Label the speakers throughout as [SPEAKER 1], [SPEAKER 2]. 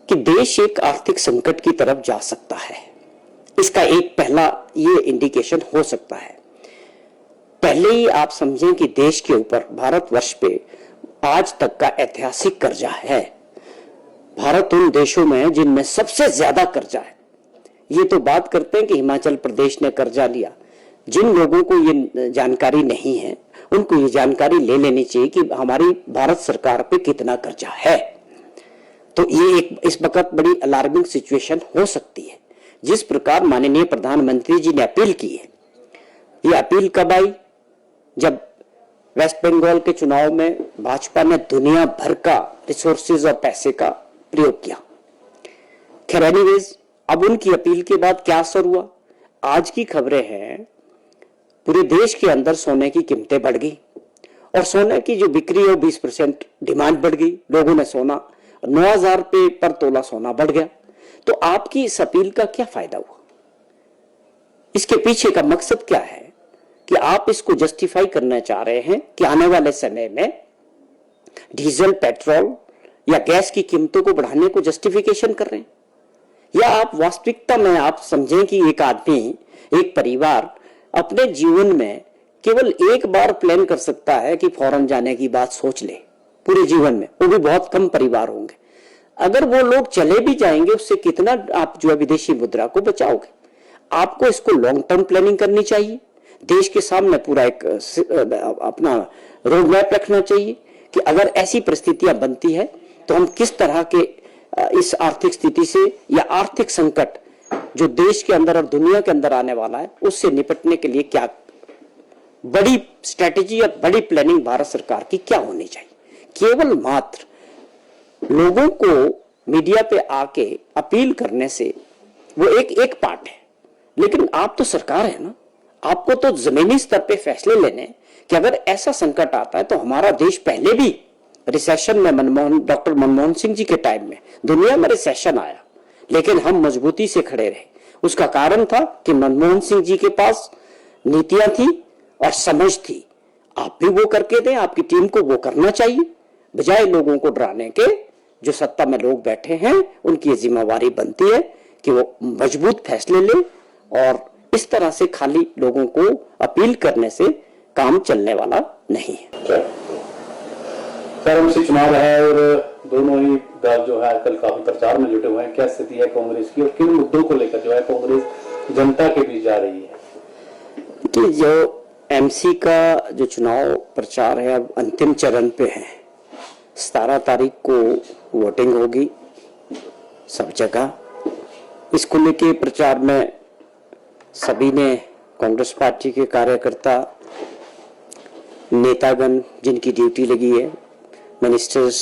[SPEAKER 1] कि देश एक आर्थिक संकट की तरफ जा सकता है। इसका एक पहला ये इंडिकेशन हो सकता है। पहले ही आप समझें कि देश के ऊपर भारतवर्ष पे आज तक का ऐतिहासिक कर्जा है। भारत उन देशों में है जिनमें सबसे ज्यादा कर्जा है। ये तो बात करते हैं कि हिमाचल प्रदेश ने कर्जा लिया। जिन लोगों को ये जानकारी नहीं है उनको ये जानकारी ले लेनी चाहिए कि हमारी भारत सरकार पे कितना कर्जा है। तो ये एक इस वक्त बड़ी अलार्मिंग सिचुएशन हो सकती है। जिस प्रकार माननीय प्रधानमंत्री जी ने अपील की है, ये अपील कब आई? जब वेस्ट बंगाल के चुनाव में भाजपा ने दुनिया भर का रिसोर्सेज और पैसे का प्रयोग किया। खैर एनीवेज, अब उनकी अपील के बाद क्या असर हुआ? आज की खबरें हैं पूरे देश के अंदर सोने की कीमतें बढ़ गई और सोने की जो बिक्री है 20% डिमांड बढ़ गई। लोगों ने सोना 9,000 रुपये पर तोला सोना बढ़ गया। तो आपकी इस अपील का क्या फायदा हुआ? इसके पीछे का मकसद क्या है कि आप इसको जस्टिफाई करना चाह रहे हैं कि आने वाले समय में डीजल, पेट्रोल या गैस की कीमतों को बढ़ाने को जस्टिफिकेशन कर रहे हैं, या आप वास्तविकता में आप समझें कि एक आदमी, एक परिवार अपने जीवन में केवल एक बार प्लान कर सकता है कि फॉरेन जाने की बात सोच ले पूरे जीवन में। वो भी बहुत कम परिवार होंगे। अगर वो लोग चले भी जाएंगे उससे कितना आप जो है विदेशी मुद्रा को बचाओगे? आपको इसको लॉन्ग टर्म प्लानिंग करनी चाहिए। देश के सामने पूरा एक अपना रोड मैप रखना चाहिए कि अगर ऐसी परिस्थितियां बनती है तो हम किस तरह के इस आर्थिक स्थिति से या आर्थिक संकट जो देश के अंदर और दुनिया के अंदर आने वाला है उससे निपटने के लिए क्या बड़ी स्ट्रेटेजी और बड़ी प्लानिंग भारत सरकार की क्या होनी चाहिए। केवल मात्र लोगों को मीडिया पे आके अपील करने से वो एक पार्ट है, लेकिन आप तो सरकार है ना। आपको तो जमीनी स्तर पे फैसले लेने कि अगर ऐसा संकट आता है तो हमारा देश पहले भी रिसेशन में डॉक्टर मनमोहन सिंह जी के टाइम में दुनिया में रिसेशन आया, लेकिन हम मजबूती से खड़े रहे। उसका कारण था कि मनमोहन सिंह जी के पास नीतियां थी और समझ थी। आप भी वो करके दें, आपकी टीम को वो करना चाहिए, बजाय लोगों को डराने के। जो सत्ता में लोग बैठे हैं उनकी जिम्मेवारी बनती है कि वो मजबूत फैसले ले, और इस तरह से खाली लोगों को अपील करने से काम चलने वाला नहीं है।
[SPEAKER 2] सर, चुनाव है और दोनों ही दल जो है कल काफी प्रचार में जुटे हुए हैं। क्या स्थिति है कांग्रेस की और किन मुद्दों को लेकर जो है कांग्रेस जनता के बीच जा रही है?
[SPEAKER 1] कि जो एमसी का जो चुनाव प्रचार है अब अंतिम चरण पे है। 17 तारीख को वोटिंग होगी सब जगह। इसको लेके प्रचार में सभी ने, कांग्रेस पार्टी के कार्यकर्ता, नेतागण जिनकी ड्यूटी लगी है, मिनिस्टर्स,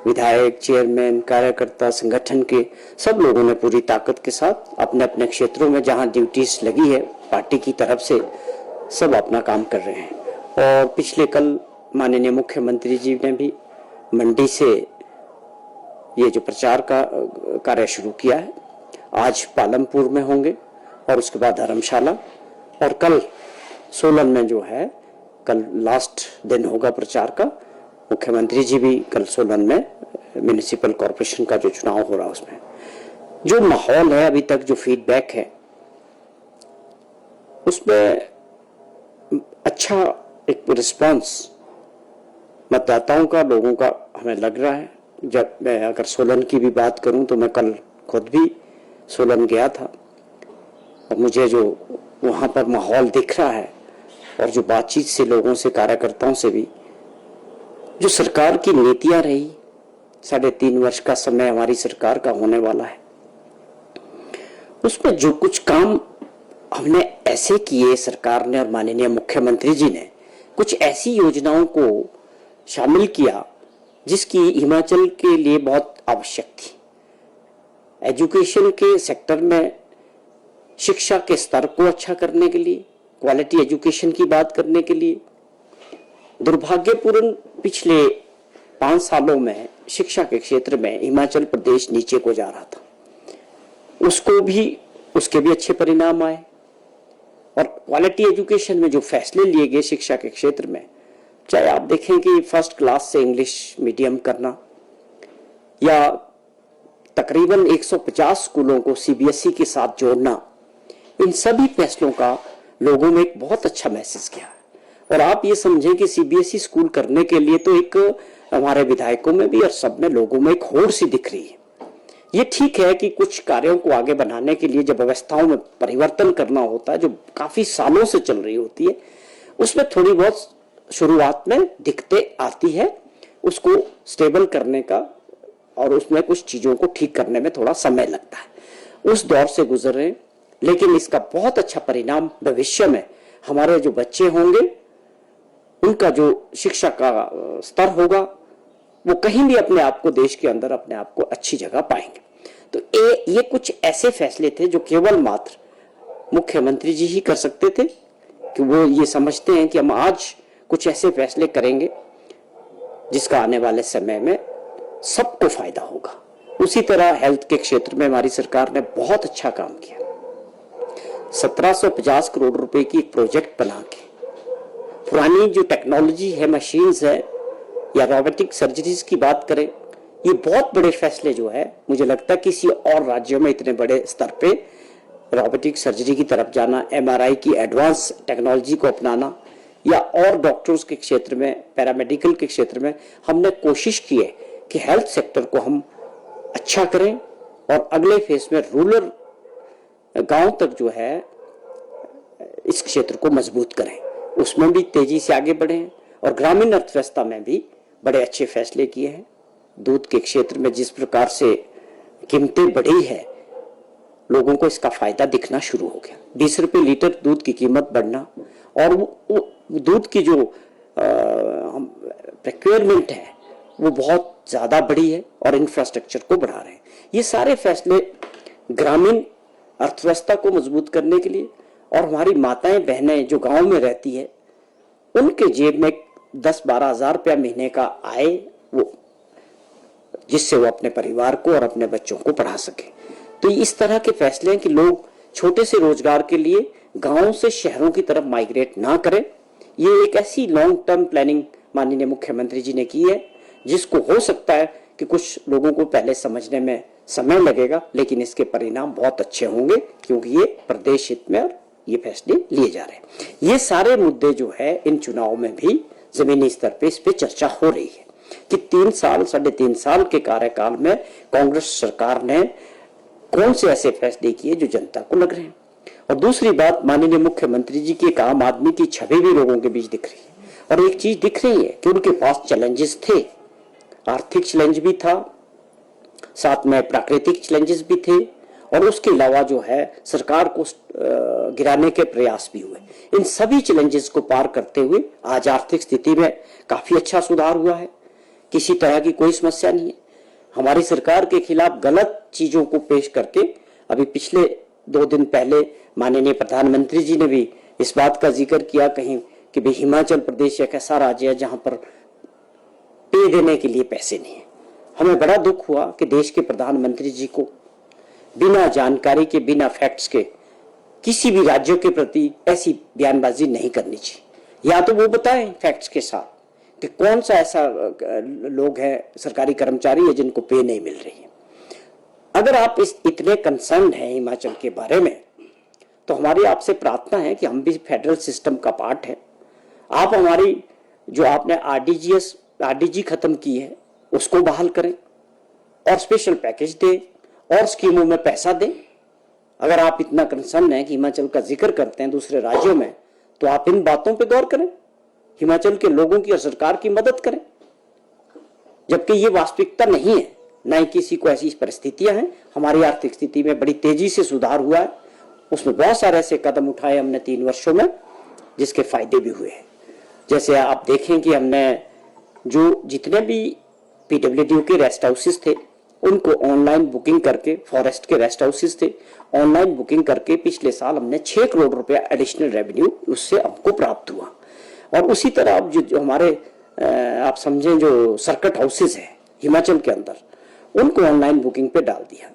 [SPEAKER 1] विधायक, चेयरमैन, कार्यकर्ता, संगठन के सब लोगों ने पूरी ताकत के साथ अपने अपने क्षेत्रों में जहां ड्यूटीज लगी है पार्टी की तरफ से सब अपना काम कर रहे हैं। और पिछले कल माननीय मुख्यमंत्री जी ने भी मंडी से ये जो प्रचार का कार्य शुरू किया है। आज पालमपुर में होंगे और उसके बाद धर्मशाला, और कल सोलन में जो है कल लास्ट दिन होगा प्रचार का। मुख्यमंत्री जी भी कल सोलन में म्युनिसिपल कॉर्पोरेशन का जो चुनाव हो रहा है उसमें जो माहौल है, अभी तक जो फीडबैक है उसमें अच्छा एक रिस्पांस मतदाताओं का, लोगों का हमें लग रहा है। जब मैं अगर सोलन की भी बात करूं तो मैं कल खुद भी सोलन गया था और मुझे जो वहां पर माहौल दिख रहा है और जो बातचीत से लोगों से, कार्यकर्ताओं से भी, जो सरकार की नीतियां रही, 3.5 वर्ष का समय हमारी सरकार का होने वाला है, उसमें जो कुछ काम हमने ऐसे किए सरकार ने और माननीय मुख्यमंत्री जी ने कुछ ऐसी योजनाओं को शामिल किया जिसकी हिमाचल के लिए बहुत आवश्यक थी। एजुकेशन के सेक्टर में शिक्षा के स्तर को अच्छा करने के लिए, क्वालिटी एजुकेशन की बात करने के लिए, दुर्भाग्यपूर्ण पिछले 5 सालों में शिक्षा के क्षेत्र में हिमाचल प्रदेश नीचे को जा रहा था। उसके भी अच्छे परिणाम आए। और क्वालिटी एजुकेशन में जो फैसले लिए गए शिक्षा के क्षेत्र में, चाहे आप देखें कि फर्स्ट क्लास से इंग्लिश मीडियम करना या तकरीबन 150 स्कूलों को सीबीएसई के साथ जोड़ना, इन सभी फैसलों का लोगों में एक बहुत अच्छा मैसेज गया। और आप ये समझें कि सीबीएसई स्कूल करने के लिए तो एक हमारे विधायकों में भी और सब में लोगों में एक होड़ सी दिख रही है। ये ठीक है कि कुछ कार्यों को आगे बढ़ाने के लिए जब व्यवस्थाओं में परिवर्तन करना होता है, जो काफी सालों से चल रही होती है, उसमें थोड़ी बहुत शुरुआत में दिक्कतें आती है, उसको स्टेबल करने का और उसमें कुछ चीजों को ठीक करने में थोड़ा समय लगता है। उस दौर से गुजर रहे हैं, लेकिन इसका बहुत अच्छा परिणाम भविष्य में हमारे जो बच्चे होंगे, उनका जो शिक्षा का स्तर होगा, वो कहीं भी अपने आप को देश के अंदर अपने आप को अच्छी जगह पाएंगे। तो ये कुछ ऐसे फैसले थे जो केवल मात्र मुख्यमंत्री जी ही कर सकते थे, कि वो ये समझते हैं कि हम आज कुछ ऐसे फैसले करेंगे जिसका आने वाले समय में सबको फायदा होगा। उसी तरह हेल्थ के क्षेत्र में हमारी सरकार ने बहुत अच्छा काम किया। 1750 करोड़ रुपए की एक प्रोजेक्ट बना के पुरानी जो टेक्नोलॉजी है, मशीन्स है या रोबोटिक सर्जरीज की बात करें, ये बहुत बड़े फैसले जो है, मुझे लगता है किसी और राज्यों में इतने बड़े स्तर पे रोबोटिक सर्जरी की तरफ जाना, एमआरआई की एडवांस टेक्नोलॉजी को अपनाना, या और डॉक्टर्स के क्षेत्र में, पैरामेडिकल के क्षेत्र में हमने कोशिश की है कि हेल्थ सेक्टर को हम अच्छा करें और अगले फेज में रूरल गांव तक जो है इस क्षेत्र को मजबूत करें, उसमें भी तेजी से आगे बढ़े। और ग्रामीण अर्थव्यवस्था में भी बड़े अच्छे फैसले किए हैं। दूध के क्षेत्र में जिस प्रकार से कीमतें बढ़ी है, लोगों को इसका फायदा दिखना शुरू हो गया। 20 रुपए लीटर दूध की कीमत बढ़ना और वो दूध की जो प्रोक्योरमेंट है वो बहुत ज्यादा बढ़ी है और इंफ्रास्ट्रक्चर को बढ़ा रहे हैं। ये सारे फैसले ग्रामीण अर्थव्यवस्था को मजबूत करने के लिए, और हमारी माताएं बहनें जो गांव में रहती है, उनके जेब में 10-12 हजार रुपया महीने का आए, वो जिससे वो अपने परिवार को और अपने बच्चों को पढ़ा सके। तो इस तरह के फैसले हैं कि लोग छोटे से रोजगार के लिए गांवों से शहरों की तरफ माइग्रेट ना करें। ये एक ऐसी लॉन्ग टर्म प्लानिंग माननीय मुख्यमंत्री जी ने की है, जिसको हो सकता है कि कुछ लोगों को पहले समझने में समय लगेगा, लेकिन इसके परिणाम बहुत अच्छे होंगे, क्योंकि ये प्रदेश हित में और ये फैसले लिए जा रहे हैं। ये सारे मुद्दे जो है इन चुनाव में भी जमीनी स्तर पे इस पे चर्चा हो रही है कि 3 साल 3.5 साल के कार्यकाल में कांग्रेस सरकार ने कौन से ऐसे फैसले किए जो जनता को लग रहे हैं। और दूसरी बात, माननीय मुख्यमंत्री जी की एक आम आदमी की छवि भी लोगों के बीच दिख रही है, और एक चीज दिख रही है कि उनके पास चैलेंजेस थे, आर्थिक चैलेंज भी था, साथ में प्राकृतिक चैलेंजेस भी थे, और उसके अलावा जो है सरकार को गिराने के प्रयास भी हुए। इन सभी चैलेंजेस को पार करते हुए आज आर्थिक स्थिति में काफी अच्छा सुधार हुआ है, किसी तरह की कोई समस्या नहीं है। हमारी सरकार के खिलाफ गलत चीजों को पेश करके, अभी पिछले 2 दिन पहले माननीय प्रधानमंत्री जी ने भी इस बात का जिक्र किया कहीं कि भाई हिमाचल प्रदेश एक ऐसा राज्य है जहां पर पे देने के लिए पैसे नहीं है। हमें बड़ा दुख हुआ कि देश के प्रधानमंत्री जी को बिना जानकारी के, बिना फैक्ट्स के किसी भी राज्यों के प्रति ऐसी बयानबाजी नहीं करनी चाहिए। या तो वो बताएं फैक्ट्स के साथ कि कौन सा ऐसा लोग है, सरकारी कर्मचारी है जिनको पे नहीं मिल रही है। अगर आप इतने कंसर्न हैं हिमाचल के बारे में, तो हमारी आपसे प्रार्थना है कि हम भी फेडरल सिस्टम का पार्ट है। आप हमारी जो आपने आरडीजी खत्म की है उसको बहाल करें और स्पेशल पैकेज दें और स्कीमों में पैसा दें। अगर आप इतना कंसर्न है कि हिमाचल का जिक्र करते हैं दूसरे राज्यों में, तो आप इन बातों पे गौर करें, हिमाचल के लोगों की और सरकार की मदद करें। जबकि ये वास्तविकता नहीं है, न ही किसी को ऐसी परिस्थितियां हैं। हमारी आर्थिक स्थिति में बड़ी तेजी से सुधार हुआ है, उसमें बहुत सारे ऐसे कदम उठाए हमने 3 वर्षों में जिसके फायदे भी हुए हैं। जैसे आप देखें कि हमने जो जितने भी पीडब्ल्यूडी के रेस्ट हाउसेस थे उनको ऑनलाइन बुकिंग करके, फॉरेस्ट के रेस्ट हाउसेस थे, ऑनलाइन बुकिंग करके पिछले साल हमने 6 करोड़ रुपया एडिशनल रेवेन्यू उससे हमको प्राप्त हुआ। और उसी तरह अब जो हमारे आप समझें जो सर्किट हाउसेस है हिमाचल के अंदर, उनको ऑनलाइन बुकिंग पे डाल दिया।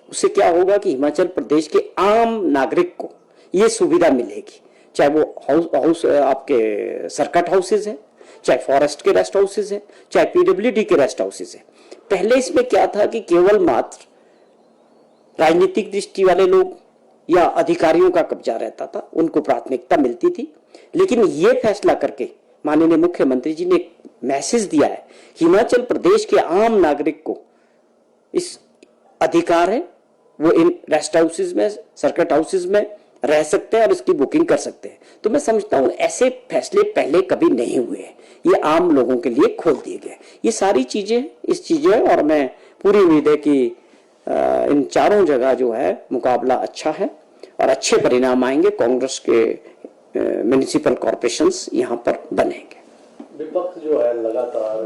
[SPEAKER 1] उससे क्या होगा कि हिमाचल प्रदेश के आम नागरिक को ये सुविधा मिलेगी, चाहे वो हाउस आपके सर्किट हाउसेज है, चाहे फॉरेस्ट के रेस्ट हाउसेज है, चाहे पीडब्ल्यूडी के रेस्ट हाउसेज है। पहले इसमें क्या था कि केवल मात्र राजनीतिक दृष्टि वाले लोग या अधिकारियों का कब्जा रहता था, उनको प्राथमिकता मिलती थी। लेकिन ये फैसला करके माननीय मुख्यमंत्री जी ने एक मैसेज दिया है, हिमाचल प्रदेश के आम नागरिक को इस अधिकार है, वो इन रेस्ट हाउसेज में, सर्किट हाउसेज में रह सकते हैं और इसकी बुकिंग कर सकते हैं। तो मैं समझता हूं ऐसे फैसले पहले कभी नहीं हुए हैं, ये आम लोगों के लिए खोल दिए गए। ये सारी चीजें इस चीजें, और मैं पूरी उम्मीद है कि इन चारों जगह जो है मुकाबला अच्छा है और अच्छे परिणाम आएंगे। कांग्रेस के म्युनिसिपल कॉर्पोरेशंस यहां पर बनेंगे।
[SPEAKER 2] विपक्ष जो है लगातार